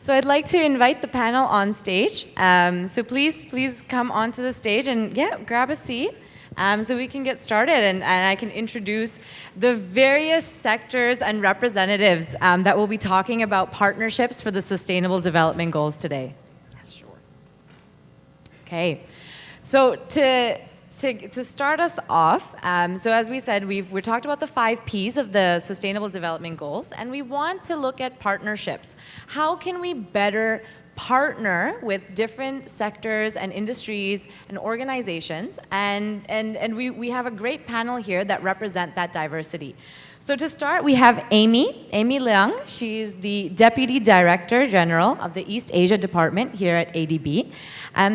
So I'd like to invite the panel on stage. So please come onto the stage and grab a seat so we can get started and I can introduce the various sectors and representatives that will be talking about partnerships for the Sustainable Development Goals today. Yes, sure. Okay, so to start us off, so as we said, we've talked about the 5 Ps of the Sustainable Development Goals, and we want to look at partnerships. How can we better partner with different sectors and industries and organizations? And we have a great panel here that represent that diversity. So to start, we have Amy Leung. She's the Deputy Director General of the East Asia Department here at ADB.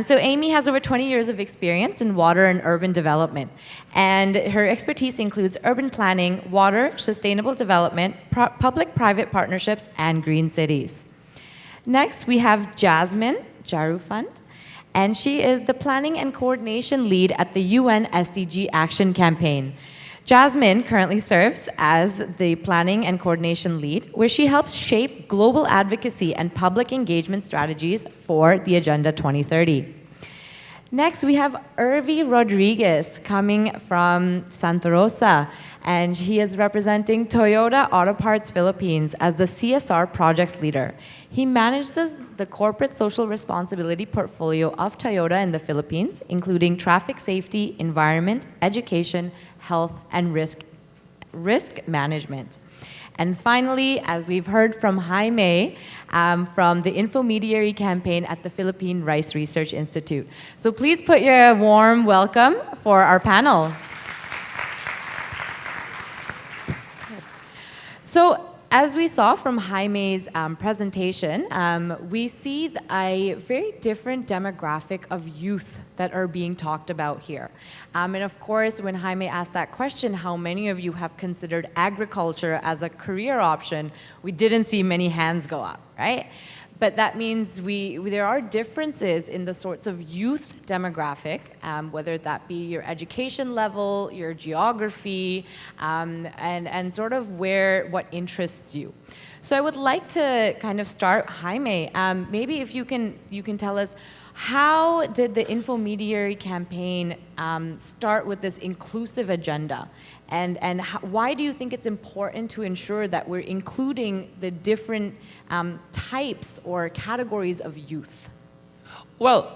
So Amy has over 20 years of experience in water and urban development. And her expertise includes urban planning, water, sustainable development, public-private partnerships, and green cities. Next, we have Jasmine Jarufand. And she is the Planning and Coordination Lead at the UN SDG Action Campaign. Jasmine currently serves as the Planning and Coordination Lead, where she helps shape global advocacy and public engagement strategies for the Agenda 2030. Next, we have Irvi Rodriguez coming from Santa Rosa, and he is representing Toyota Auto Parts Philippines as the CSR projects leader. He manages the corporate social responsibility portfolio of Toyota in the Philippines, including traffic safety, environment, education, health, and risk management. And finally, as we've heard from Jaime, from the Infomediary campaign at the Philippine Rice Research Institute. So please put your warm welcome for our panel. So as we saw from Jaime's presentation, we see a very different demographic of youth that are being talked about here. And of course, when Jaime asked that question, how many of you have considered agriculture as a career option, we didn't see many hands go up, right? But that means there are differences in the sorts of youth demographic, whether that be your education level, your geography, and sort of what interests you. So I would like to kind of start, Jaime, maybe if you can tell us, how did the Infomediary campaign start with this inclusive agenda? And why do you think it's important to ensure that we're including the different types or categories of youth? Well,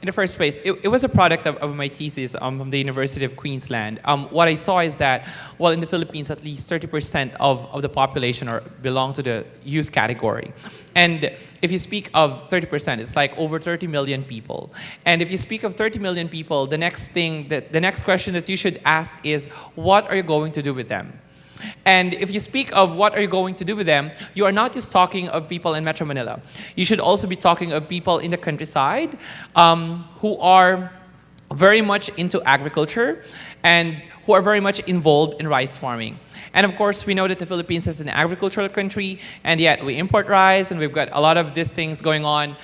in the first place, it was a product of my thesis from the University of Queensland. What I saw is that, well, in the Philippines, at least 30% of the population belong to the youth category. And if you speak of 30%, it's like over 30 million people. And if you speak of 30 million people, the next question that you should ask is, what are you going to do with them? And if you speak of what are you going to do with them, you are not just talking of people in Metro Manila. You should also be talking of people in the countryside who are very much into agriculture and who are very much involved in rice farming. And of course, we know that the Philippines is an agricultural country, and yet we import rice, and we've got a lot of these things going on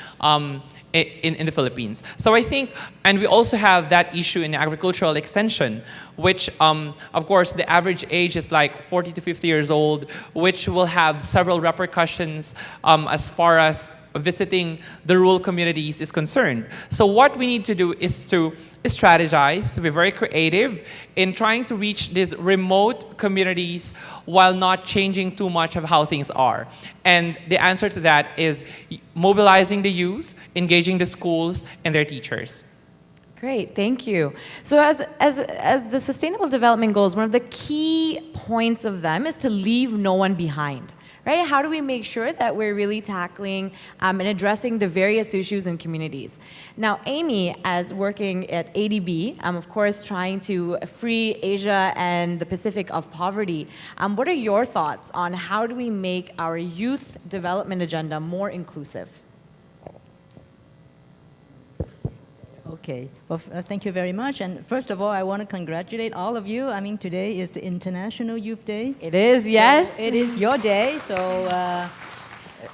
in the Philippines. So I think, and we also have that issue in agricultural extension, which of course the average age is like 40 to 50 years old, which will have several repercussions as far as visiting the rural communities is concerned. So what we need to do is to strategize, to be very creative in trying to reach these remote communities while not changing too much of how things are. And the answer to that is mobilizing the youth, engaging the schools and their teachers. Great, thank you. So as the Sustainable Development Goals, one of the key points of them is to leave no one behind. Right? How do we make sure that we're really tackling and addressing the various issues in communities? Now, Amy, as working at ADB, of course, trying to free Asia and the Pacific of poverty, what are your thoughts on how do we make our youth development agenda more inclusive? Okay, well, thank you very much. And first of all, I want to congratulate all of you. I mean, today is the International Youth Day. It is, yes. So it is your day. So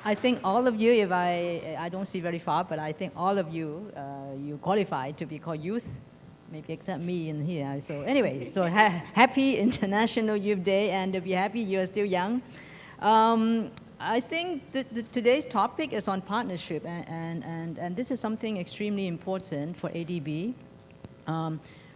I think all of you, if I don't see very far, but I think all of you, you qualify to be called youth, maybe except me in here. So anyway, so happy International Youth Day, and to be happy you are still young. I think today's topic is on partnership, and this is something extremely important for ADB.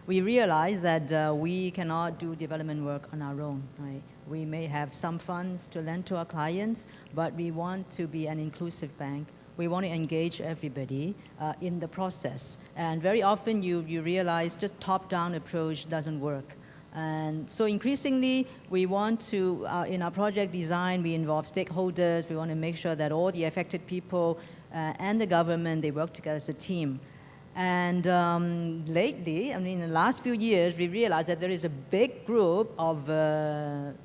We realize that we cannot do development work on our own, right? We may have some funds to lend to our clients, but we want to be an inclusive bank. We want to engage everybody in the process. And very often you realize just top-down approach doesn't work. And so increasingly, we want to, in our project design, we involve stakeholders. We want to make sure that all the affected people and the government, they work together as a team. And lately, I mean, in the last few years, we realized that there is a big group of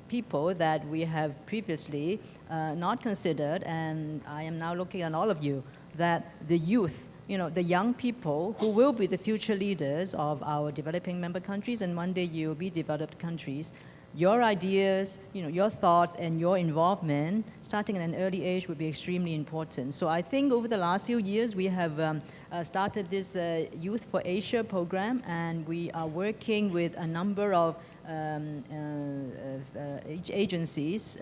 people that we have previously not considered, and I am now looking at all of you, that the youth, you know, the young people who will be the future leaders of our developing member countries, and one day you will be developed countries, your ideas, you know, your thoughts and your involvement, starting at an early age, would be extremely important. So I think over the last few years, we have started this Youth for Asia program, and we are working with a number of agencies,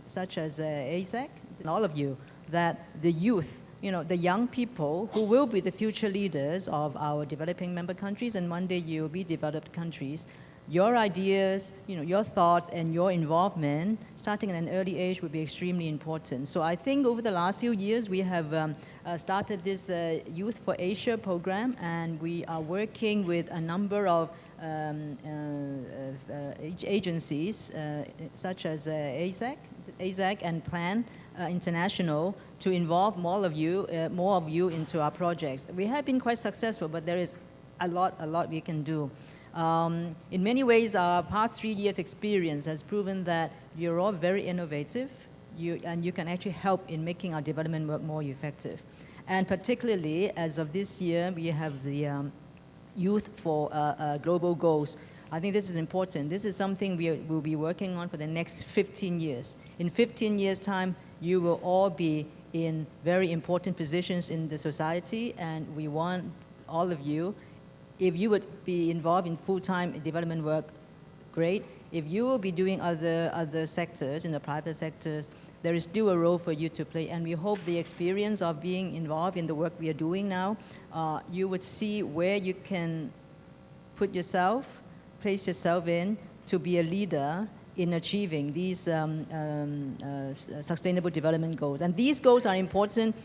such as ASEC, and all of you, that the youth, you know, the young people who will be the future leaders of our developing member countries, and one day you will be developed countries, your ideas, you know, your thoughts and your involvement, starting at an early age, would be extremely important. So I think over the last few years, we have started this Youth for Asia program, and we are working with a number of agencies, such as ASEC and Plan International, to involve more of you into our projects. We have been quite successful, but there is a lot we can do. In many ways, our past 3 years' experience has proven that you're all very innovative, and you can actually help in making our development work more effective. And particularly, as of this year, we have the Youth for Global Goals. I think this is important. This is something we will be working on for the next 15 years. In 15 years' time, you will all be in very important positions in the society, and we want all of you. If you would be involved in full-time development work, great. If you will be doing other sectors, in the private sectors, there is still a role for you to play. And we hope the experience of being involved in the work we are doing now, you would see where you can place yourself in to be a leader in achieving these sustainable development goals. And these goals are important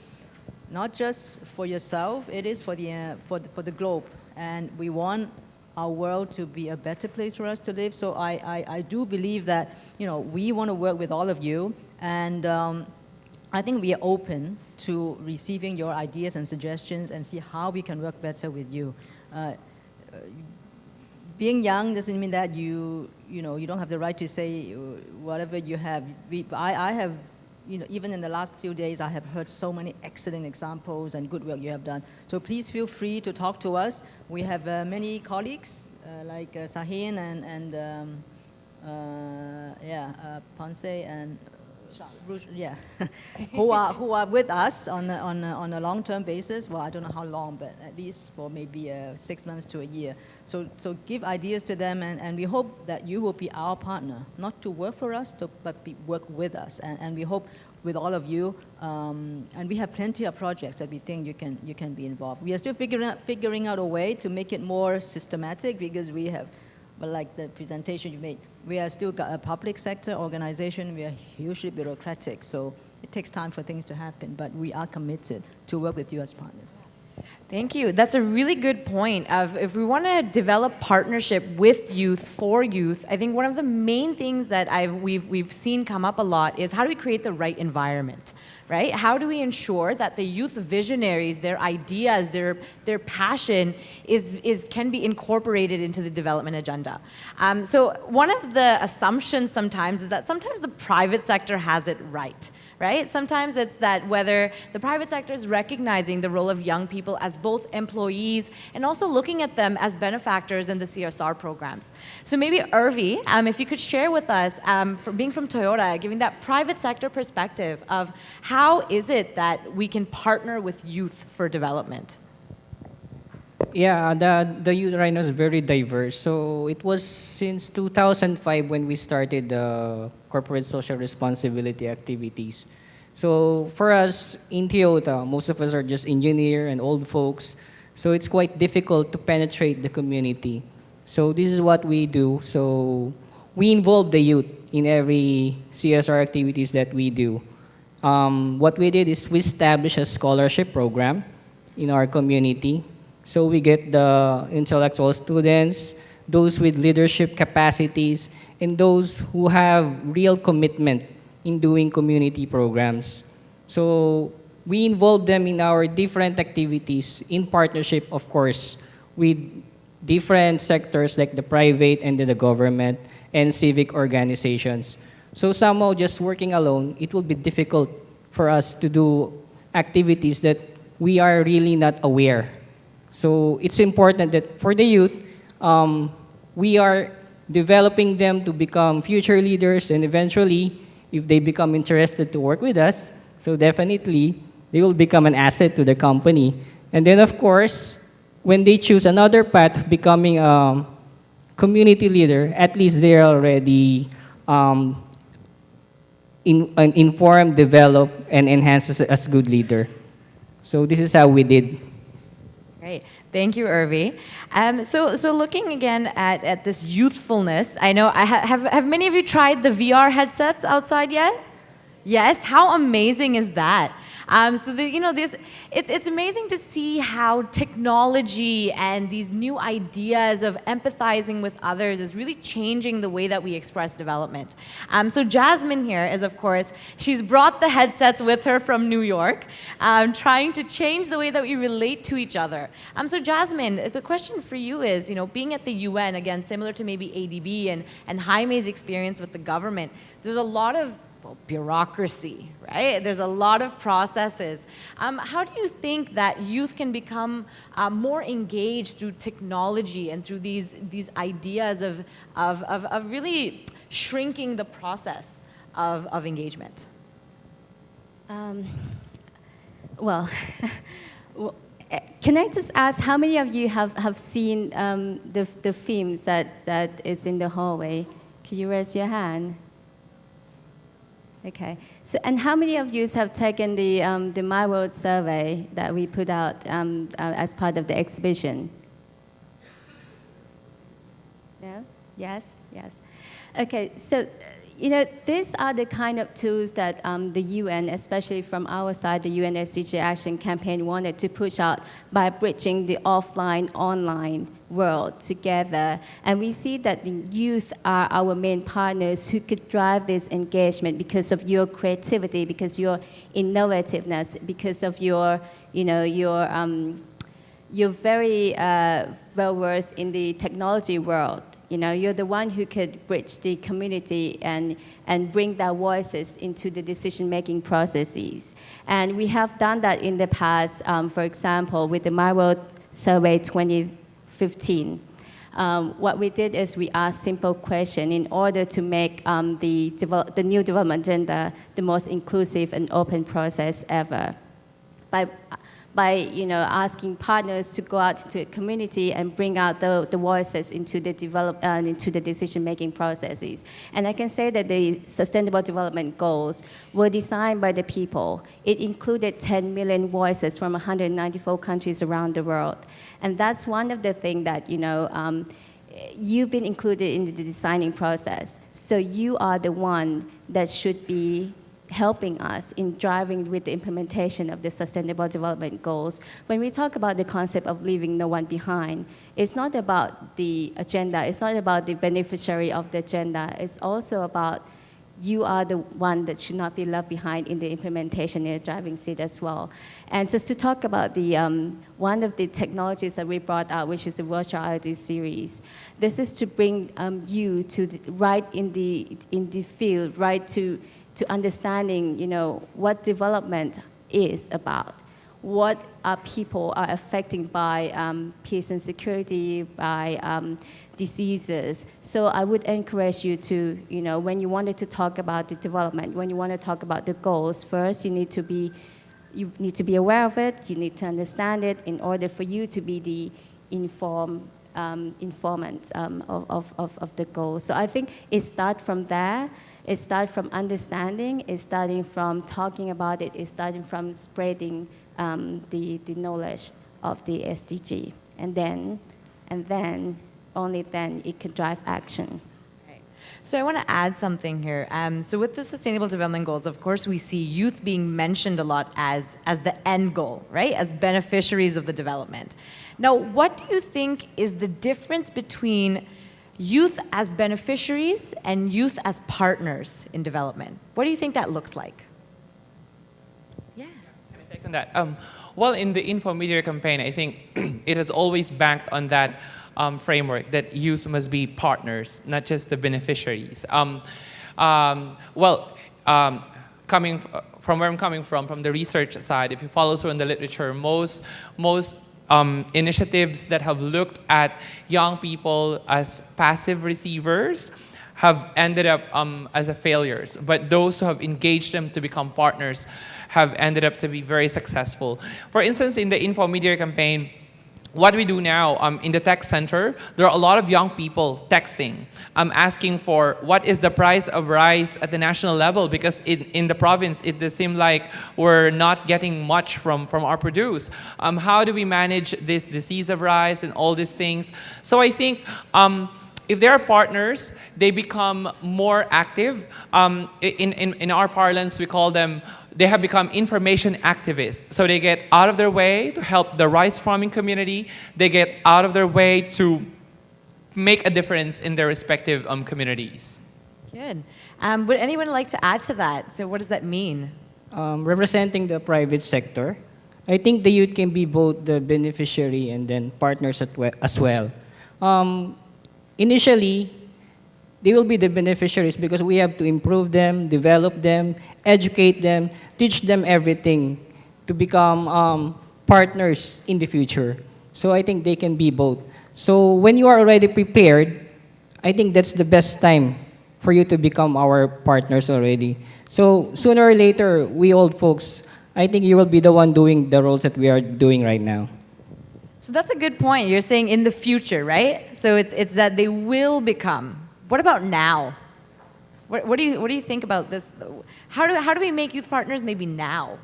not just for yourself, it is for the globe. And we want our world to be a better place for us to live. So I do believe that, you know, we want to work with all of you, and I think we are open to receiving your ideas and suggestions and see how we can work better with you. Being young doesn't mean that you don't have the right to say whatever you have. I have, you know, even in the last few days, I have heard so many excellent examples and good work you have done. So please feel free to talk to us. We have many colleagues like Sahin and Ponce and yeah, who are with us on a long-term basis. Well, I don't know how long, but at least for maybe 6 months to a year. So give ideas to them, and we hope that you will be our partner, not to work for us, but work with us. And we hope with all of you, and we have plenty of projects that we think you can be involved. We are still figuring out a way to make it more systematic, because we have, but like the presentation you made, we are still a public sector organization. We are hugely bureaucratic, so it takes time for things to happen, but we are committed to work with you as partners. Thank you. That's a really good point of, if we want to develop partnership with youth, for youth, I think one of the main things that we've seen come up a lot is, how do we create the right environment, right? How do we ensure that the youth visionaries, their ideas, their passion can be incorporated into the development agenda? So one of the assumptions sometimes is that sometimes the private sector has it right? Sometimes it's that whether the private sector is recognizing the role of young people as both employees and also looking at them as benefactors in the CSR programs. So maybe Irvi, if you could share with us, being from Toyota, giving that private sector perspective of how is it that we can partner with youth for development? Yeah, the youth right now is very diverse. So it was since 2005 when we started the corporate social responsibility activities. So for us in Toyota, most of us are just engineer and old folks. So it's quite difficult to penetrate the community. So this is what we do. So we involve the youth in every CSR activities that we do. What we did is we established a scholarship program in our community. So we get the intellectual students, those with leadership capacities, and those who have real commitment in doing community programs. So we involve them in our different activities in partnership, of course, with different sectors like the private and the government and civic organizations. So somehow just working alone, it will be difficult for us to do activities that we are really not aware. So it's important that for the youth, we are developing them to become future leaders, and eventually, if they become interested to work with us, so definitely they will become an asset to the company. And then, of course, when they choose another path of becoming a community leader, at least they're already informed, developed, and enhanced as good leader. So this is how we did. Great. Thank you, Irvi. So looking again at this youthfulness, I know, have many of you tried the VR headsets outside yet? Yes, how amazing is that? It's amazing to see how technology and these new ideas of empathizing with others is really changing the way that we express development. So Jasmine here is, of course, she's brought the headsets with her from New York, trying to change the way that we relate to each other. So Jasmine, the question for you is, being at the UN, again, similar to maybe ADB and Jaime's experience with the government, there's a lot of bureaucracy, right? There's a lot of processes. How do you think that youth can become more engaged through technology and through these ideas of really shrinking the process of engagement? Well, can I just ask how many of you have seen the films that is in the hallway? Can you raise your hand? Okay. So, and how many of you have taken the My World survey that we put out as part of the exhibition? No? Yes? Yes. Okay. So, these are the kind of tools that the UN, especially from our side, the UN SDG Action Campaign, wanted to push out by bridging the offline-online world together. And we see that the youth are our main partners who could drive this engagement because of your creativity, because your innovativeness, because of your you're very well-versed in the technology world. You're the one who could bridge the community and bring their voices into the decision-making processes. And we have done that in the past, for example, with the My World Survey 2015. What we did is we asked simple question in order to make the new development agenda the most inclusive and open process ever. By asking partners to go out to the community and bring out the voices into the into the decision-making processes. And I can say that the Sustainable Development Goals were designed by the people. It included 10 million voices from 194 countries around the world. And that's one of the things that, you've been included in the designing process. So you are the one that should be helping us in driving with the implementation of the Sustainable Development Goals. When we talk about the concept of leaving no one behind, it's not about the agenda, it's not about the beneficiary of the agenda, it's also about you are the one that should not be left behind in the implementation in the driving seat as well. And just to talk about the one of the technologies that we brought out, which is the virtual reality series. This is to bring you to right in the field, right to understanding, what development is about, what people are affecting by peace and security, by diseases. So I would encourage you to, when you wanted to talk about the development, when you want to talk about the goals, first you need to be aware of it, you need to understand it in order for you to be the informed informant of the goal. So I think it starts from there. It starts from understanding. It's starting from talking about it. It's starting from spreading the knowledge of the SDG, and then only then it can drive action. So I want to add something here. So with the Sustainable Development Goals, of course, we see youth being mentioned a lot as the end goal, right? As beneficiaries of the development. Now, what do you think is the difference between youth as beneficiaries and youth as partners in development? What do you think that looks like? Yeah. Can I take on that? Well, in the InfoMedia campaign, I think it has always banked on that framework that youth must be partners, not just the beneficiaries. Coming from where I'm coming from the research side, if you follow through in the literature, most initiatives that have looked at young people as passive receivers have ended up as a failures. But those who have engaged them to become partners have ended up to be very successful. For instance, in the InfoMedia campaign, what we do now in the tech center, there are a lot of young people texting, asking for what is the price of rice at the national level, because in the province, it does seem like we're not getting much from our produce. How do we manage this disease of rice and all these things? So I think if they are partners, they become more active. In our parlance, we call them, they have become information activists. So they get out of their way to help the rice farming community. They get out of their way to make a difference in their respective communities. Good. Would anyone like to add to that? So what does that mean? Representing the private sector, I think the youth can be both the beneficiary and then partners as well. Initially, they will be the beneficiaries because we have to improve them, develop them, educate them, teach them everything to become partners in the future. So I think they can be both. So when you are already prepared, I think that's the best time for you to become our partners already. So sooner or later, we old folks, I think you will be the one doing the roles that we are doing right now. So that's a good point. You're saying in the future, right? So it's that they will become. What about now? What do you think about this? How do we make youth partners maybe now?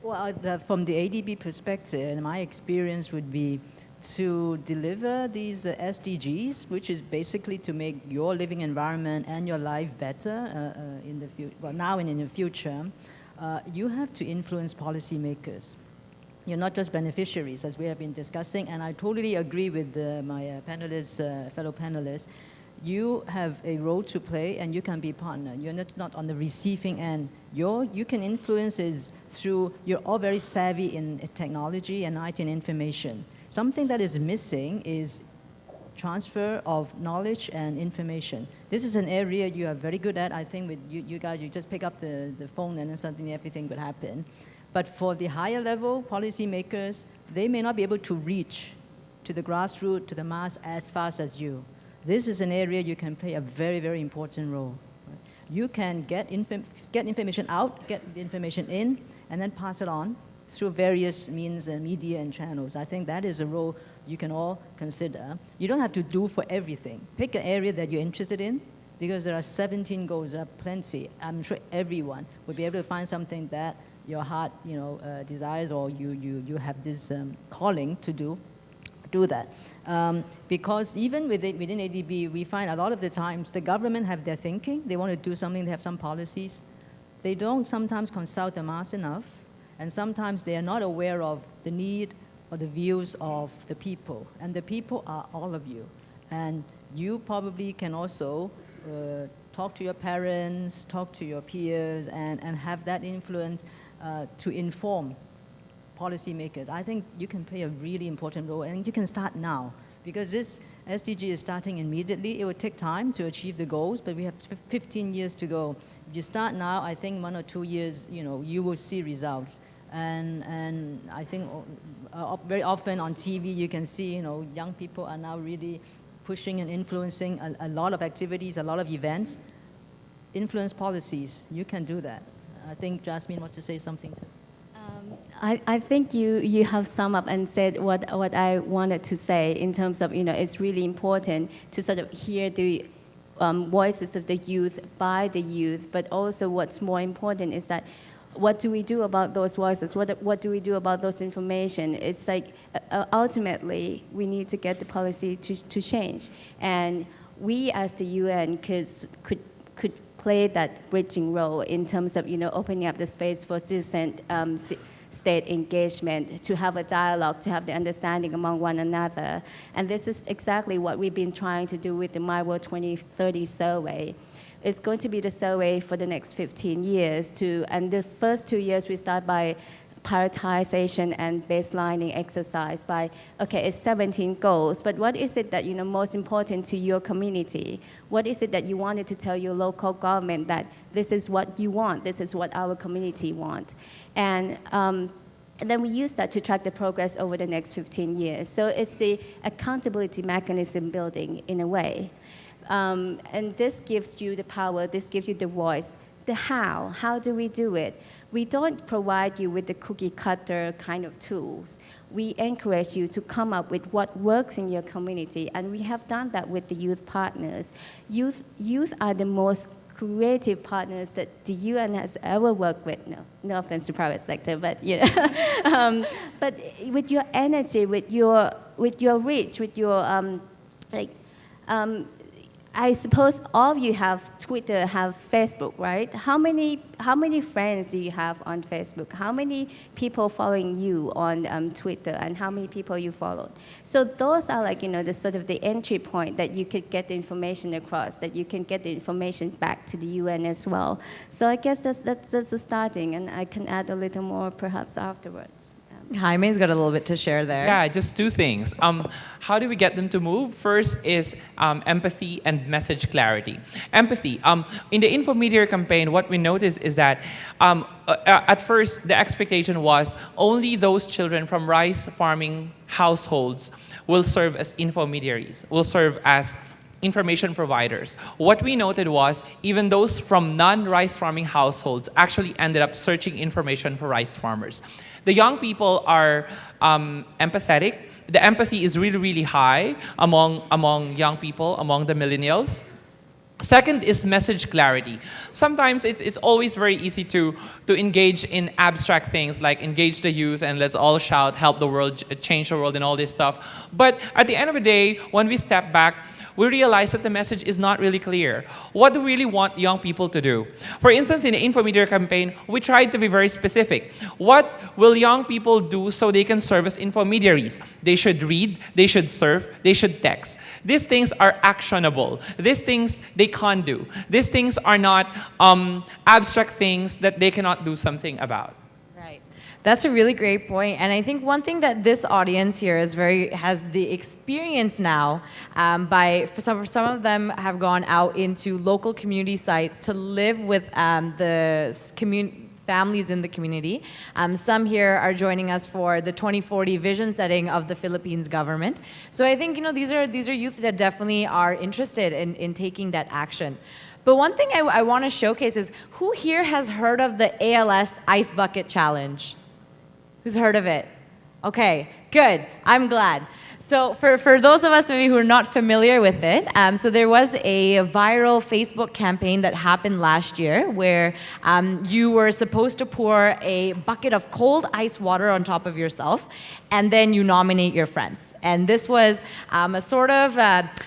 Well, from the ADB perspective, my experience would be to deliver these SDGs, which is basically to make your living environment and your life better in the future. Well, now and in the future, you have to influence policymakers. You're not just beneficiaries, as we have been discussing, and I totally agree with my panelists, fellow panelists. You have a role to play, and you can be a partner. You're not on the receiving end. You can influence is through, you're all very savvy in technology and IT and information. Something that is missing is transfer of knowledge and information. This is an area you are very good at. I think with you guys, you just pick up the phone and then suddenly everything would happen. But for the higher level policymakers, they may not be able to reach to the grassroots, to the mass as fast as you. This is an area you can play a very, very important role. Right? You can get information out, get the information in, and then pass it on through various means and media and channels. I think that is a role you can all consider. You don't have to do for everything. Pick an area that you're interested in, because there are 17 goals, there are plenty. I'm sure everyone would be able to find something that your heart, desires, or you have this calling to do that. Because even within ADB, we find a lot of the times the government have their thinking. They want to do something. They have some policies. They don't sometimes consult the mass enough, and sometimes they are not aware of the need or the views of the people. And the people are all of you. And you probably can also talk to your parents, talk to your peers, and have that influence to inform policymakers. I think you can play a really important role, and you can start now, because this SDG is starting immediately. It will take time to achieve the goals, but we have 15 years to go. If you start now, I think 1 or 2 years, you will see results. And I think very often on TV you can see, young people are now really pushing and influencing a lot of activities, a lot of events. Influence policies, you can do that. I think Jasmine wants to say something too. I think you have summed up and said what I wanted to say in terms of, it's really important to sort of hear the voices of the youth by the youth, but also what's more important is that what do we do about those voices? What do we do about those information? It's like ultimately we need to get the policy to change, and we as the UN could play that bridging role in terms of opening up the space for citizen state engagement, to have a dialogue, to have the understanding among one another. And this is exactly what we've been trying to do with the My World 2030 survey. It's going to be the survey for the next 15 years. And the first 2 years we start by prioritization and baselining exercise by, okay, it's 17 goals, but what is it that most important to your community? What is it that you wanted to tell your local government that this is what you want, this is what our community want? And then we use that to track the progress over the next 15 years. So it's the accountability mechanism building in a way. And this gives you the power, this gives you the voice. The how do we do it? We don't provide you with the cookie cutter kind of tools. We encourage you to come up with what works in your community, and we have done that with the youth partners. Youth are the most creative partners that the UN has ever worked with. No offense to private sector, but but with your energy, with your reach, with your I suppose all of you have Twitter, have Facebook, right? How many friends do you have on Facebook? How many people following you on Twitter, and how many people you followed? So those are like the sort of the entry point that you could get the information across, that you can get the information back to the UN as well. So I guess that's the starting, and I can add a little more perhaps afterwards. Jaime's got a little bit to share there. Yeah, just two things. How do we get them to move? First is empathy and message clarity. Empathy. In the Infometeor campaign, what we noticed is that at first the expectation was only those children from rice farming households will serve as infomediaries, will serve as information providers. What we noted was even those from non-rice farming households actually ended up searching information for rice farmers. The young people are empathetic. The empathy is really, really high among young people, among the millennials. Second is message clarity. Sometimes it's always very easy to engage in abstract things like engage the youth and let's all shout, help the world, change the world and all this stuff. But at the end of the day, when we step back, we realize that the message is not really clear. What do we really want young people to do? For instance, in the Infometeor campaign, we tried to be very specific. What will young people do so they can serve as infomediaries? They should read, they should surf, they should text. These things are actionable. These things they can't do. These things are not abstract things that they cannot do something about. That's a really great point. And I think one thing that this audience here has the experience now, some of them have gone out into local community sites to live with the families in the community. Some here are joining us for the 2040 vision setting of the Philippines government. So I think these are youth that definitely are interested in taking that action. But one thing I want to showcase is who here has heard of the ALS Ice Bucket Challenge? Who's heard of it? Okay, good. I'm glad. So for those of us maybe who are not familiar with it, so there was a viral Facebook campaign that happened last year where you were supposed to pour a bucket of cold ice water on top of yourself, and then you nominate your friends. And this was a sort of,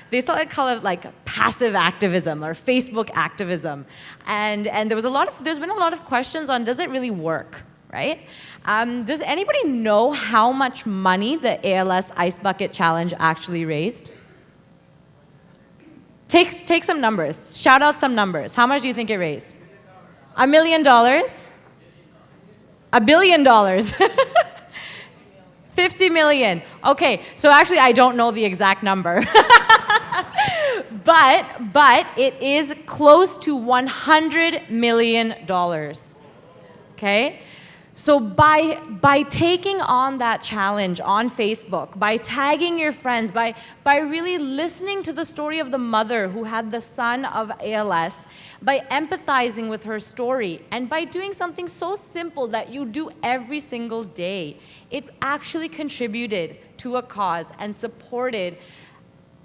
they call it like passive activism or Facebook activism. And there's been a lot of questions on, does it really work? Right? Does anybody know how much money the ALS Ice Bucket Challenge actually raised? Take some numbers. Shout out some numbers. How much do you think it raised? $1 million? $1 billion? 50 million. Okay, so actually I don't know the exact number. but it is close to $100 million. Okay? So by taking on that challenge on Facebook, by tagging your friends, by really listening to the story of the mother who had the son of ALS, by empathizing with her story, and by doing something so simple that you do every single day, it actually contributed to a cause and supported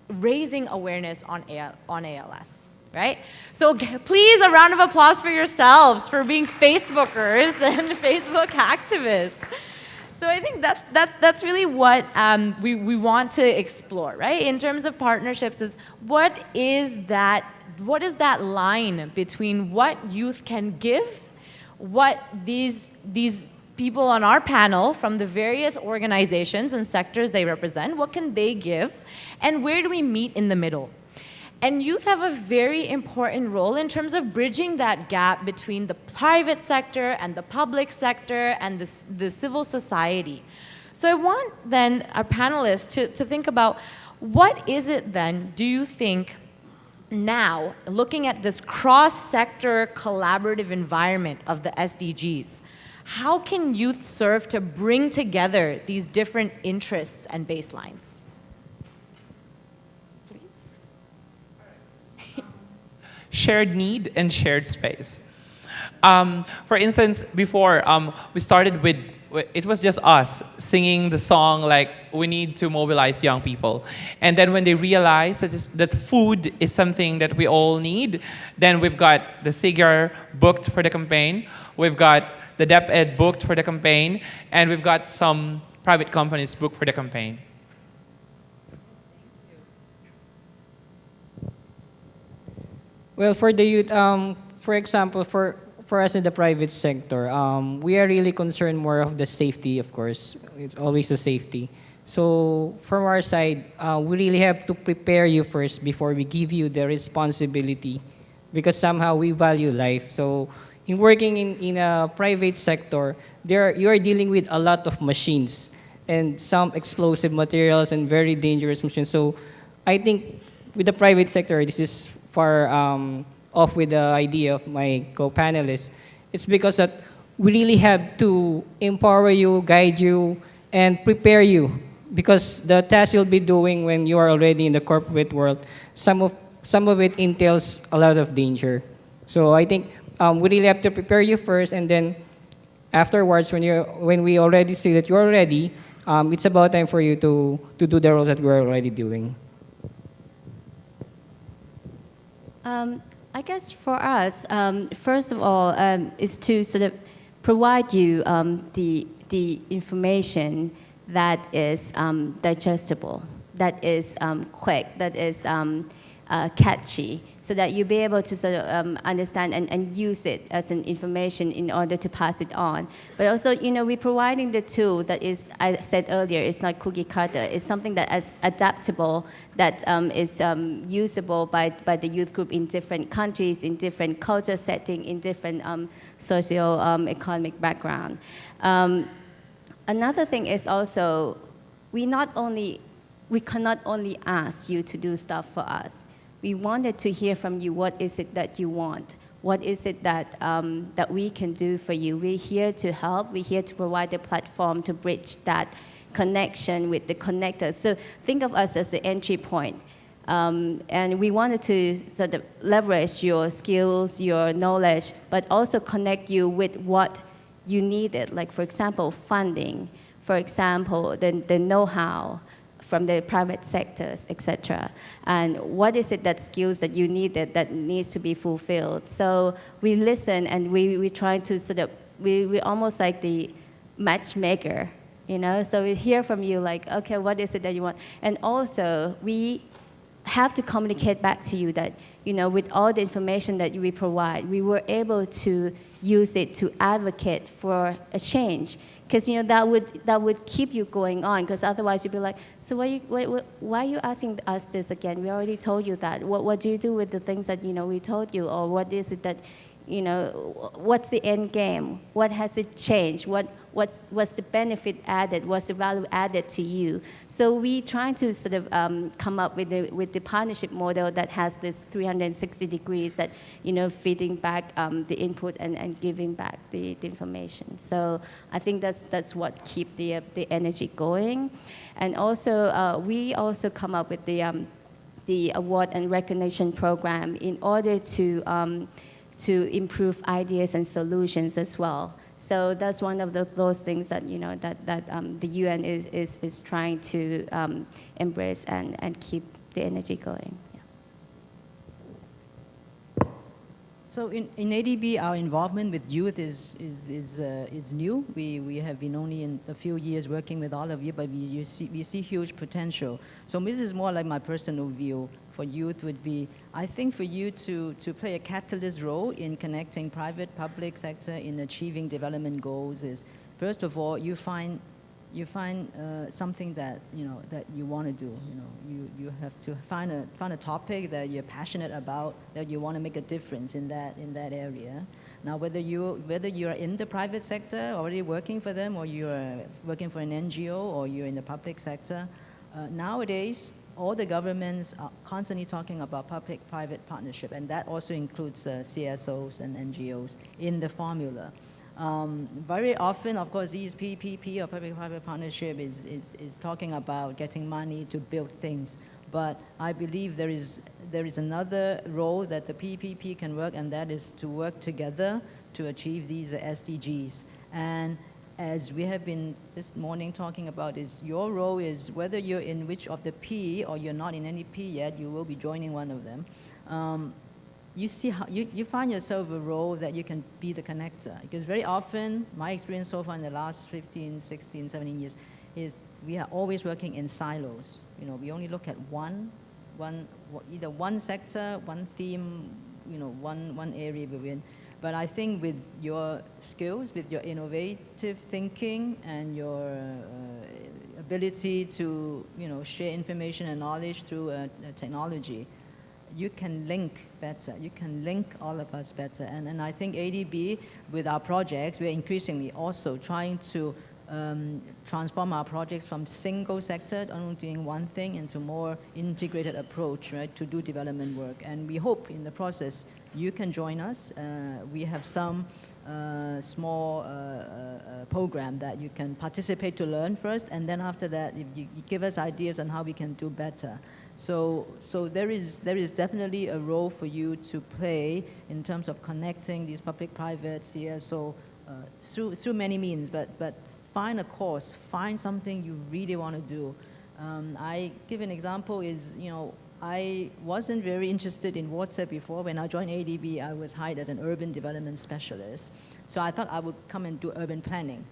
raising awareness on ALS. Right? So please, a round of applause for yourselves for being Facebookers and Facebook activists. So I think that's really what we want to explore, right? In terms of partnerships, is what is that line between what youth can give, what these people on our panel from the various organizations and sectors they represent, what can they give, and where do we meet in the middle? And youth have a very important role in terms of bridging that gap between the private sector and the public sector and the civil society. So I want then our panelists to think about, what is it then, do you think, now, looking at this cross-sector collaborative environment of the SDGs, how can youth serve to bring together these different interests and baselines? Shared need and shared space. For instance, before we started with, it was just us singing the song like, we need to mobilize young people. And then when they realized that food is something that we all need, then we've got the SIGAR booked for the campaign, we've got the DepEd booked for the campaign, and we've got some private companies booked for the campaign. Well, for the youth, for example, for us in the private sector, we are really concerned more of the safety, of course. It's always the safety. So from our side, we really have to prepare you first before we give you the responsibility, because somehow we value life. So in working in a private sector, you are dealing with a lot of machines and some explosive materials and very dangerous machines. So I think with the private sector, this is far off with the idea of my co-panelists. It's because that we really have to empower you, guide you, and prepare you. Because the task you'll be doing when you are already in the corporate world, some of it entails a lot of danger. So I think we really have to prepare you first, and then afterwards, when we already see that you're ready, it's about time for you to do the roles that we're already doing. I guess for us, first of all, is to sort of provide you the information that is digestible, that is quick, that is catchy, so that you'll be able to sort of understand and use it as an information in order to pass it on. But also, we're providing the tool that is, I said earlier, it's not cookie cutter. It's something that is adaptable, that is usable by the youth group in different countries, in different culture setting, in different socio-economic background. Another thing is also, we cannot only ask you to do stuff for us. We wanted to hear from you, what is it that you want? What is it that, that we can do for you? We're here to help. We're here to provide a platform to bridge that connection with the connectors. So think of us as the entry point. And we wanted to sort of leverage your skills, your knowledge, but also connect you with what you needed. Like, for example, funding. For example, the know-how from the private sectors, etc. And what is it that skills that you needed that needs to be fulfilled? So we listen, and we try to sort of, we almost like the matchmaker, So we hear from you like, okay, what is it that you want? And also, we have to communicate back to you that, with all the information that we provide, we were able to use it to advocate for a change. Because that would keep you going on. Because otherwise you'd be like, so why are you asking us this again? We already told you that. What do you do with the things that we told you, or what is it that you know, what's the end game? What has it changed? What's the benefit added? What's the value added to you? So we try to sort of come up with the partnership model that has this 360 degrees that, you know, feeding back the input and giving back the information. So I think that's what keep the energy going. And also we also come up with the award and recognition program in order to improve ideas and solutions as well. So that's one of those things that, you know, that the UN is trying to embrace and keep the energy going. Yeah. So in ADB, our involvement with youth is new. We have been only in a few years working with all of you, but we see huge potential. So this is more like my personal view for youth would be, I think for you to play a catalyst role in connecting private, public sector in achieving development goals is, first of all, you find something that you want to do. You have to find a topic that you're passionate about, that you want to make a difference in that area. Now, whether you are in the private sector already working for them, or you are working for an NGO, or you're in the public sector, nowadays all the governments are constantly talking about public-private partnership, and that also includes CSOs and NGOs in the formula. Very often, of course, these PPP or public-private partnership is talking about getting money to build things. But I believe there is another role that the PPP can work, and that is to work together to achieve these SDGs. And as we have been this morning talking about, is your role is whether you're in which of the P or you're not in any P yet, you will be joining one of them. You see how you find yourself a role that you can be the connector. Because very often, my experience so far in the last 15, 16, 17 years is we are always working in silos. We only look at either one sector, one theme, one area we're in. But I think with your skills, with your innovative thinking and your ability to share information and knowledge through technology, you can link better. You can link all of us better. And I think ADB, with our projects, we're increasingly also trying to transform our projects from single sector, only doing one thing, into more integrated approach, right, to do development work. And we hope in the process you can join us. We have some small program that you can participate to learn first, and then after that, you give us ideas on how we can do better. So there is definitely a role for you to play in terms of connecting these public-private CSO through many means, but find a course, find something you really want to do. I give an example is, I wasn't very interested in water before. When I joined ADB, I was hired as an urban development specialist. So I thought I would come and do urban planning.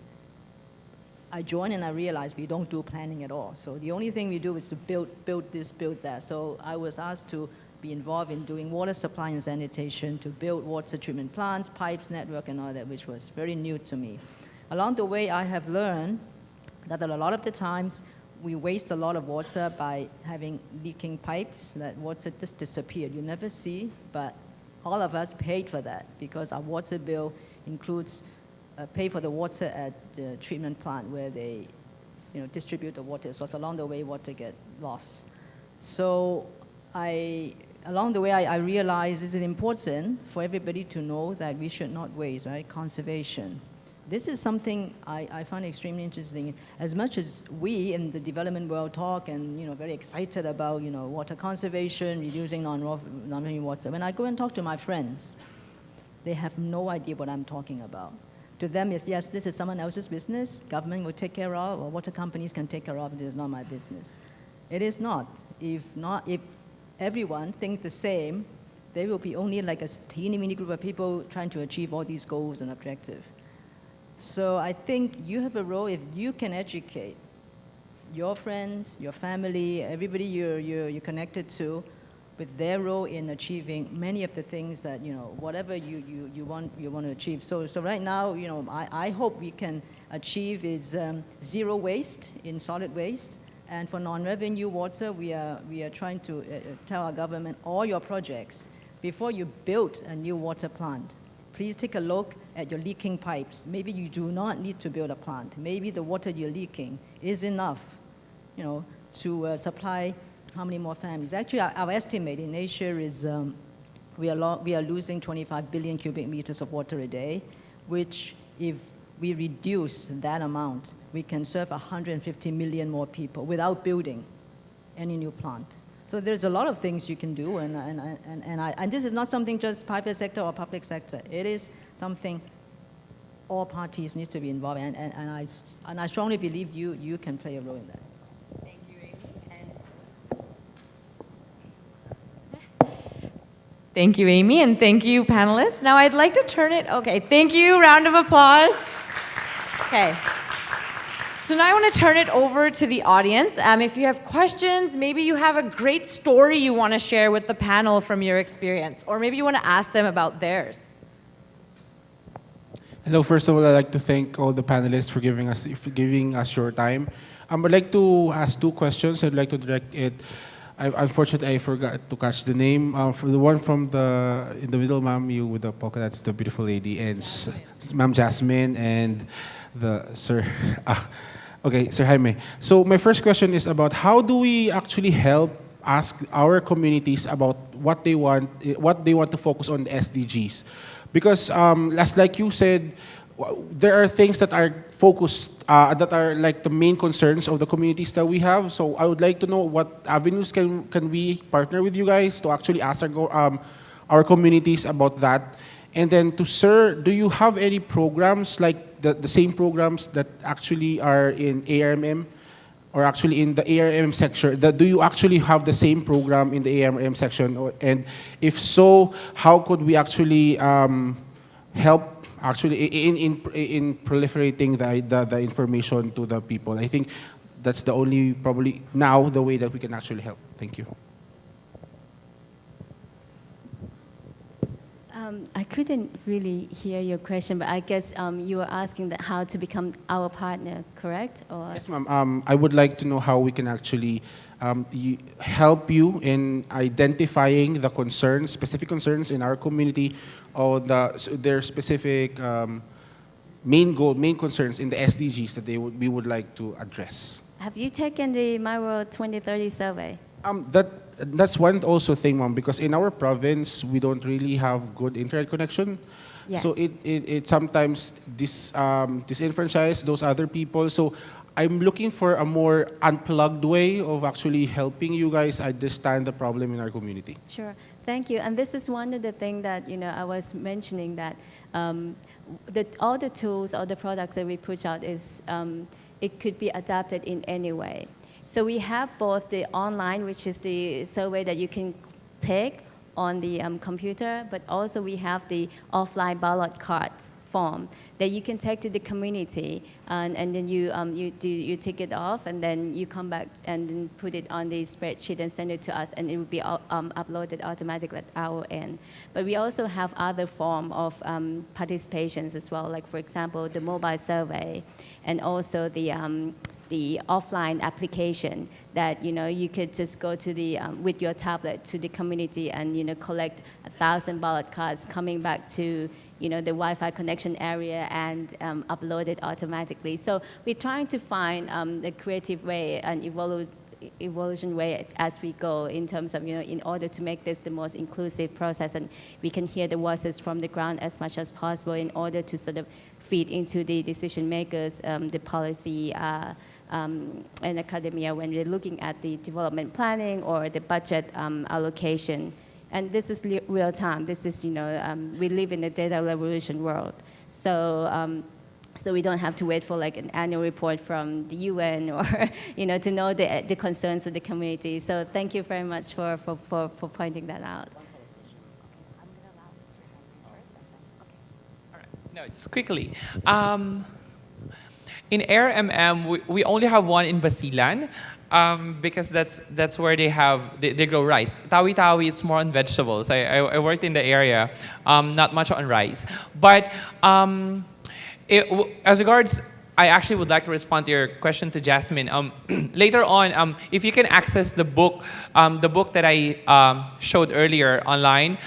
I joined and I realized we don't do planning at all. So the only thing we do is to build this, build that. So I was asked to be involved in doing water supply and sanitation, to build water treatment plants, pipes, network, and all that, which was very new to me. Along the way, I have learned that a lot of the times we waste a lot of water by having leaking pipes, that water just disappeared. You never see, but all of us paid for that because our water bill includes pay for the water at the treatment plant where they distribute the water. So along the way, water get lost. So along the way, I realized it's important for everybody to know that we should not waste, right? Conservation. This is something I find extremely interesting. As much as we in the development world talk and very excited about water conservation, reducing non-drinking water, when I go and talk to my friends, they have no idea what I'm talking about. To them, it's, yes, this is someone else's business, government will take care of, or water companies can take care of, this is not my business. It is not. If everyone thinks the same, there will be only like a teeny mini group of people trying to achieve all these goals and objectives. So I think you have a role if you can educate your friends, your family, everybody you're connected to, with their role in achieving many of the things that whatever you want to achieve. So right now, I hope we can achieve is zero waste in solid waste, and for non-revenue water, we are trying to tell our government all your projects before you build a new water plant. please take a look at your leaking pipes. Maybe you do not need to build a plant. Maybe the water you're leaking is enough, to supply how many more families. Actually, our estimate in Asia is we are losing 25 billion cubic meters of water a day, which if we reduce that amount, we can serve 150 million more people without building any new plant. So there's a lot of things you can do, and this is not something just private sector or public sector. It is something all parties need to be involved in, and I strongly believe you can play a role in that. Thank you, Amy. Thank you, Amy, and thank you, panelists. Now I'd like to turn it, okay, thank you, round of applause. Okay. So now I want to turn it over to the audience. If you have questions, maybe you have a great story you want to share with the panel from your experience, or maybe you want to ask them about theirs. Hello, first of all, I'd like to thank all the panelists for giving us your time. I'd like to ask two questions. I'd like to direct it. Unfortunately, I forgot to catch the name. For the one in the middle, ma'am, you with the polka, that's the beautiful lady, and Ma'am Jasmine and the Sir. Okay, Sir Jaime. So my first question is about how do we actually ask our communities about what they want to focus on the SDGs, because like you said, there are things that are focused that are like the main concerns of the communities that we have. So I would like to know what avenues can we partner with you guys to actually ask our communities about that. And then to Sir, do you have any programs like the same programs that actually are in ARMM or actually in the ARMM section? Do you actually have the same program in the ARMM section? And if so, how could we actually help actually in proliferating the information to the people? I think that's the only, probably now, the way that we can actually help. Thank you. I couldn't really hear your question, but I guess you were asking that how to become our partner, correct? Or Yes, ma'am. I would like to know how we can actually help you in identifying the concerns, specific concerns in our community, or their specific main concerns in the SDGs that we would like to address. have you taken the My World 2030 survey? That's one also thing, ma'am, because in our province we don't really have good internet connection. Yes. So it sometimes disenfranchise those other people. So I'm looking for a more unplugged way of actually helping you guys understand the problem in our community. Sure, thank you. And this is one of the things that I was mentioning, that all the tools, all the products that we push out is it could be adapted in any way. So we have both the online, which is the survey that you can take on the computer, but also we have the offline ballot cards form that you can take to the community, and then you tick it off, and then you come back and then put it on the spreadsheet and send it to us, and it will be uploaded automatically at our end. But we also have other form of participations as well, like for example the mobile survey, and also the offline application that you could just go to the with your tablet to the community and collect 1,000 ballot cards coming back to the Wi-Fi connection area and upload it automatically. So we're trying to find a creative way and evolution way as we go, in terms of in order to make this the most inclusive process, and we can hear the voices from the ground as much as possible in order to sort of feed into the decision makers, the policy and academia when we're looking at the development planning or the budget allocation. And this is real time. This is we live in a data revolution world. So we don't have to wait for like an annual report from the UN or to know the concerns of the community. So thank you very much for pointing that out. No, just quickly. In ARMM, we only have one in Basilan, because that's where they grow rice. Tawi-Tawi, it's more on vegetables. I worked in the area, not much on rice. But as regards I actually would like to respond to your question to Jasmine. Later on, if you can access the book that I showed earlier online,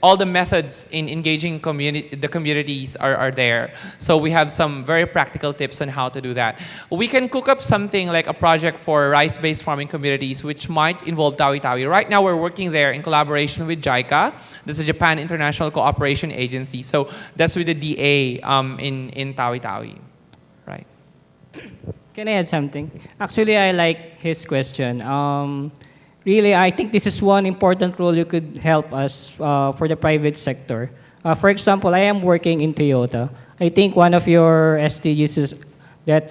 all the methods in engaging the communities are there. So we have some very practical tips on how to do that. We can cook up something like a project for rice-based farming communities, which might involve Tawi-Tawi. Right now, we're working there in collaboration with JICA. This is Japan International Cooperation Agency. So that's with the DA in Tawi-Tawi. Right. Can I add something? Actually, I like his question. Really, I think this is one important role you could help us for the private sector. For example, I am working in Toyota. I think one of your SDGs is that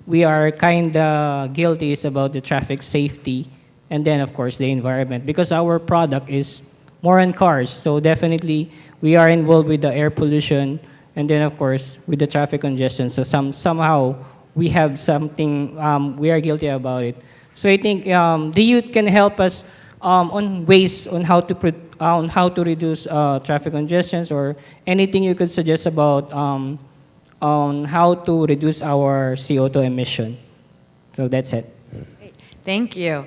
we are kind of guilty is about the traffic safety and then, of course, the environment because our product is more on cars. So definitely, we are involved with the air pollution and then, of course, with the traffic congestion. So somehow we have something, we are guilty about it. So I think the youth can help us on ways on how to reduce traffic congestions or anything you could suggest about on how to reduce our CO2 emission. So that's it. Thank you.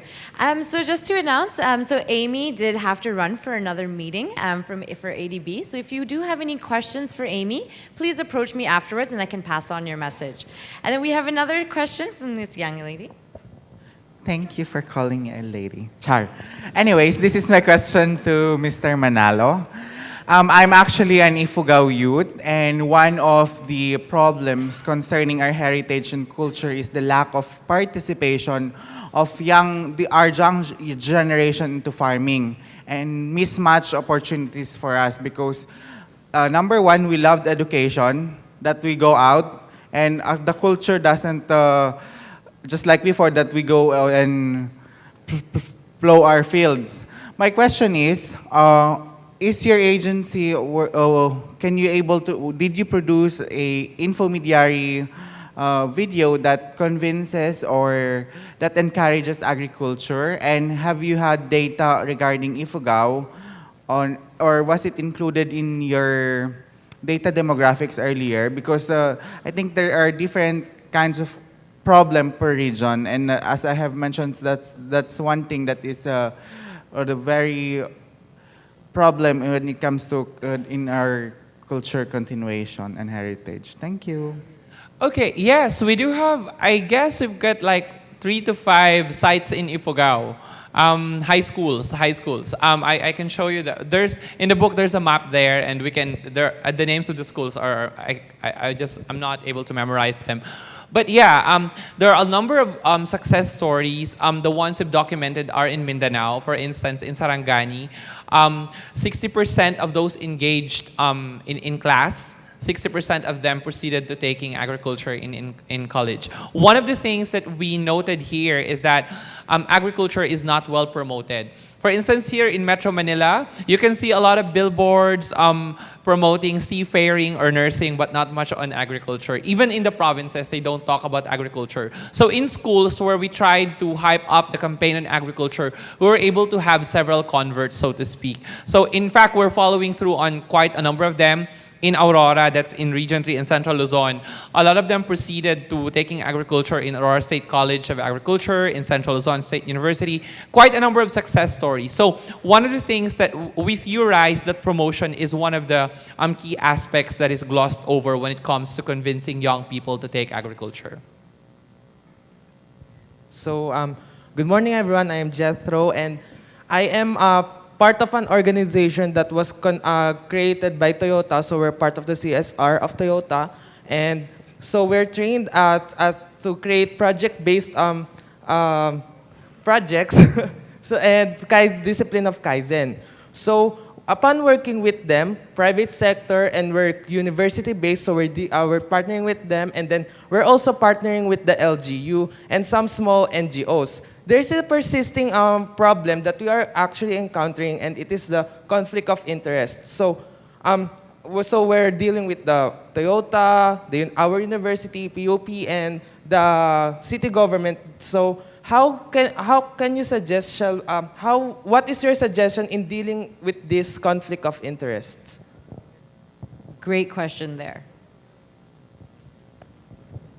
So just to announce, so Amy did have to run for another meeting for ADB. So if you do have any questions for Amy, please approach me afterwards and I can pass on your message. And then we have another question from this young lady. Thank you for calling me a lady. Char. Anyways, this is my question to Mr. Manalo. I'm actually an Ifugao youth, and one of the problems concerning our heritage and culture is the lack of participation of our young generation into farming and mismatched opportunities for us because number one, we love the education that we go out, and the culture doesn't just like before that we go and plow our fields. My question is your agency, did you produce a infomediary video that convinces or that encourages agriculture? And have you had data regarding Ifugao or was it included in your data demographics earlier? Because I think there are different kinds of problem per region, and as I have mentioned, that's one thing that is the very problem when it comes to in our culture continuation and heritage. Thank you. Okay, yes, we do have, I guess we've got like 3 to 5 sites in Ifugao. High schools. I can show you that in the book there's a map there, and the names of the schools are I'm not able to memorize them. But yeah, there are a number of success stories. The ones we've documented are in Mindanao, for instance, in Sarangani. 60% of those engaged in class, 60% of them proceeded to taking agriculture in college. One of the things that we noted here is that agriculture is not well promoted. For instance, here in Metro Manila, you can see a lot of billboards promoting seafaring or nursing, but not much on agriculture. Even in the provinces, they don't talk about agriculture. So in schools where we tried to hype up the campaign on agriculture, we were able to have several converts, so to speak. So in fact, we're following through on quite a number of them. In Aurora, that's in Region 3 in Central Luzon, a lot of them proceeded to taking agriculture in Aurora State College of Agriculture, in Central Luzon State University. Quite a number of success stories. So one of the things that with URISE, that promotion is one of the key aspects that is glossed over when it comes to convincing young people to take agriculture. So, good morning, everyone. I am Jethro, and I am part of an organization that was created by Toyota. So we're part of the CSR of Toyota, and so we're trained to create project-based projects. So and discipline of Kaizen. So upon working with them, private sector, and we're university-based, so we're partnering with them, and then we're also partnering with the LGU and some small NGOs. There's a persisting problem that we are actually encountering, and it is the conflict of interest. So, we're dealing with the Toyota, our university, POP, and the city government. So, how can you suggest? What is your suggestion in dealing with this conflict of interest? Great question there.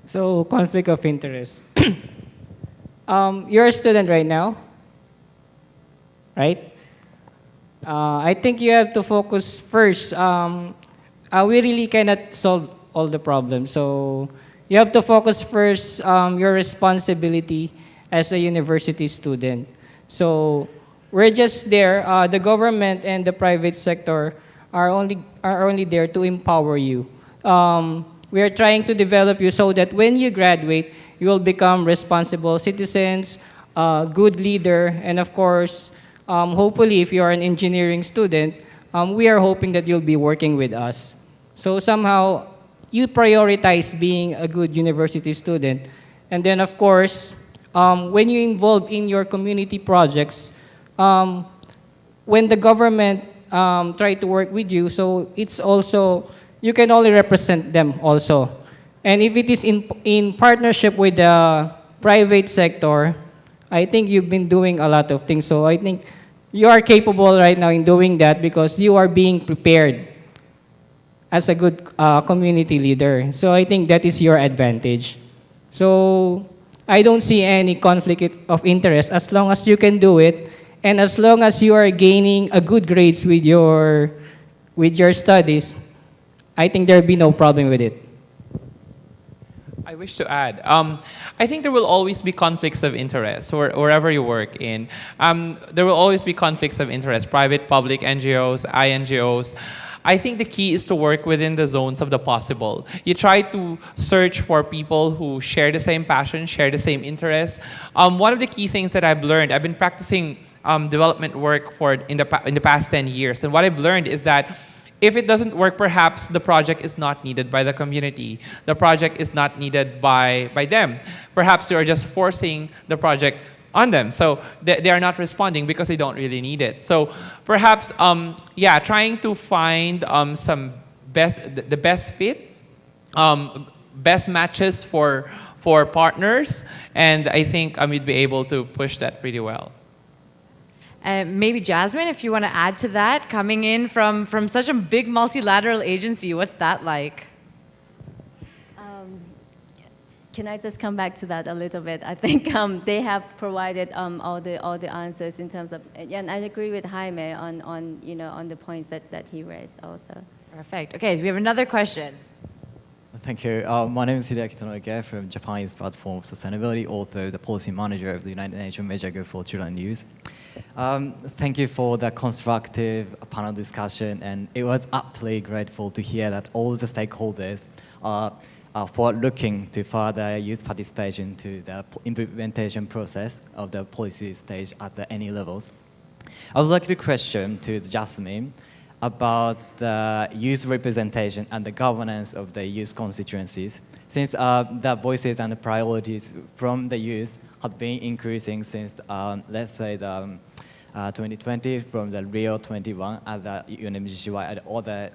So, conflict of interest. You're a student right now, right? I think you have to focus first. We really cannot solve all the problems. So, you have to focus first your responsibility as a university student. So, we're just there. The government and the private sector are only there to empower you. We are trying to develop you so that when you graduate, you will become responsible citizens, good leader, and of course, hopefully, if you are an engineering student, we are hoping that you'll be working with us. So somehow, you prioritize being a good university student, and then of course, when you involve in your community projects, when the government try to work with you, so it's also, you can only represent them also. And if it is in partnership with the private sector, I think you've been doing a lot of things. So I think you are capable right now in doing that because you are being prepared as a good community leader. So I think that is your advantage. So I don't see any conflict of interest as long as you can do it and as long as you are gaining a good grades with your studies. I think there'll be no problem with it. I wish to add, I think there will always be conflicts of interest wherever you work in. There will always be conflicts of interest, private, public, NGOs, INGOs. I think the key is to work within the zones of the possible. You try to search for people who share the same passion, share the same interests. One of the key things that I've learned, I've been practicing development work in the past 10 years, and what I've learned is that if it doesn't work, perhaps the project is not needed by the community. The project is not needed by them. Perhaps you are just forcing the project on them. So they are not responding because they don't really need it. So perhaps, trying to find the best fit, best matches for partners, and I think you'd be able to push that pretty well. Maybe Jasmine, if you want to add to that, coming in from such a big multilateral agency, what's that like? Can I just come back to that a little bit? I think they have provided all the answers in terms of, and I agree with Jaime on the points that he raised also. Perfect. Okay, so we have another question. Thank you. My name is Hideaki Tanoge from Japanese Platform for Sustainability, also the policy manager of the United Nations Major Group for Children News. Thank you for the constructive panel discussion, and it was utterly grateful to hear that all the stakeholders are forward-looking to further youth participation to the implementation process of the policy stage at any levels. I would like to question to Jasmine about the youth representation and the governance of the youth constituencies. Since the voices and the priorities from the youth have been increasing since, let's say, the 2020 from the Rio 21 at the UNMGCY and all the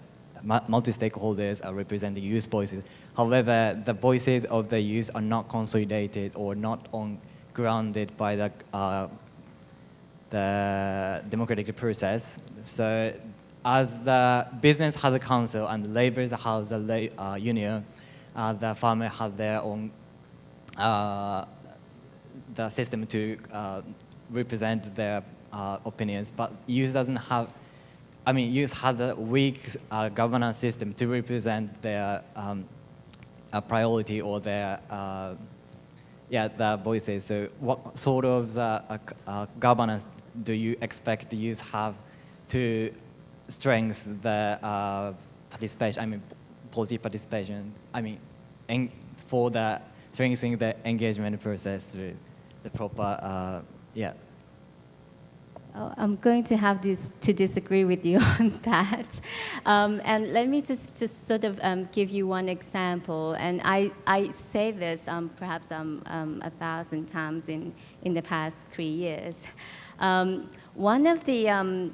multi-stakeholders are representing youth voices. However, the voices of the youth are not consolidated or not grounded by the democratic process. So as the business has a council and the labor has a union, the farmer has their own the system to represent their opinions, but youth doesn't have. I mean, youth has a weak governance system to represent their priority or their their voices. So, what sort of governance do you expect the youth have to strengthen the participation? I mean, policy participation. I mean, for the strengthening the engagement process through the proper Oh, I'm going to have to disagree with you on that. And let me just sort of give you one example. And I say this perhaps 1,000 times in the past 3 years. One of the,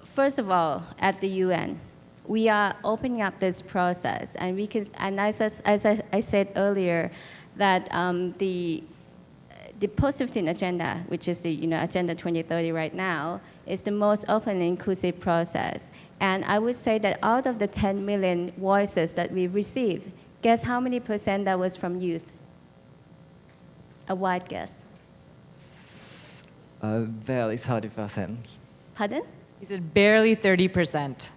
first of all, at the UN, we are opening up this process. And we can, and as I said earlier, that the post-15 agenda, which is the Agenda 2030 right now, is the most open and inclusive process. And I would say that out of the 10 million voices that we receive Guess how many percent that was from youth? A wide guess. Barely 30%. Pardon? He said barely 30%.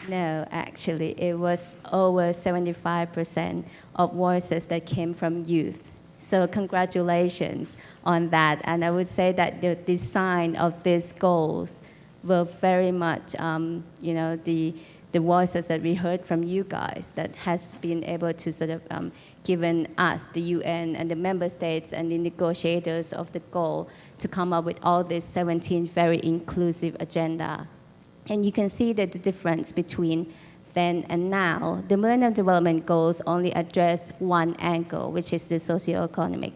No, actually, it was over 75% of voices that came from youth. So congratulations on that. And I would say that the design of these goals were very much, the voices that we heard from you guys that has been able to sort of given us, the UN and the member states and the negotiators of the goal to come up with all these 17 very inclusive agenda. And you can see that the difference between then and now, the Millennium Development Goals only address one angle, which is the socioeconomic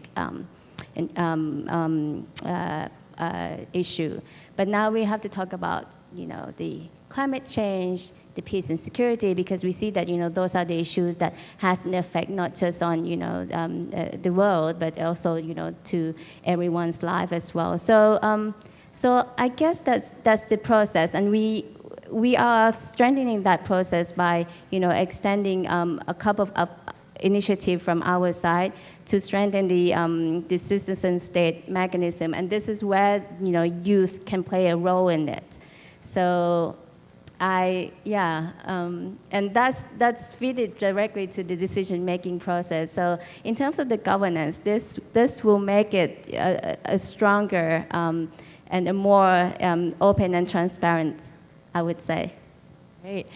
issue. But now we have to talk about, the climate change, the peace and security, because we see that, those are the issues that has an effect not just on, the world, but also, to everyone's life as well. So I guess that's the process, and we are strengthening that process by extending a couple of initiatives from our side to strengthen the citizen state mechanism, and this is where youth can play a role in it. So and that's fitted directly to the decision-making process. So in terms of the governance, this will make it a stronger and a more open and transparent, I would say. Great.